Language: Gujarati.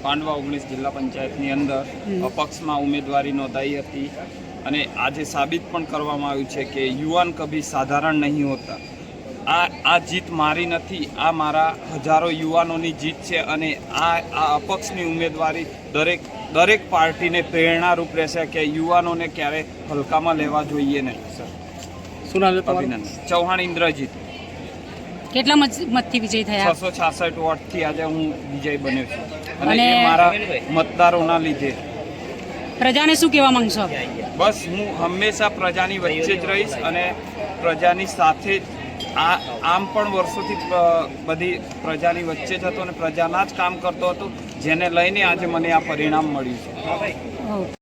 પાંડવા 19 જિલ્લા પંચાયતની અંદર અપક્ષમાં ઉમેદવારી નોંધાઈ હતી અને આજે સાબિત પણ કરવામાં આવ્યું છે કે યુવાન કભી સાધારણ નહીં હોતા. આ જીત મારી નથી, આ મારા હજારો યુવાનોની જીત છે અને આ અપક્ષની ઉમેદવારી દરેક પાર્ટીને પ્રેરણારૂપ રહેશે કે યુવાનોને ક્યારે હલકામાં લેવા જોઈએ નહીં. સર, શું નામ છે તમારું? અભિનંદન. ચૌહાણ ઇન્દ્રજીત. કેટલા મતથી વિજય થયા? 666 વોટથી આજે હું વિજય બન્યો છું અને એ મારા મતદારોના લીધે. પ્રજાને શું કહેવા માંગશો? બસ હું હંમેશા પ્રજાની વચ્ચે જ રહીશ અને પ્રજાની સાથે જ આમ પણ વર્ષોથી બધી પ્રજાની વચ્ચે જ હતો અને પ્રજાના જ કામ કરતો હતો, જેને લઈને આજે મને આ પરિણામ મળ્યું છે.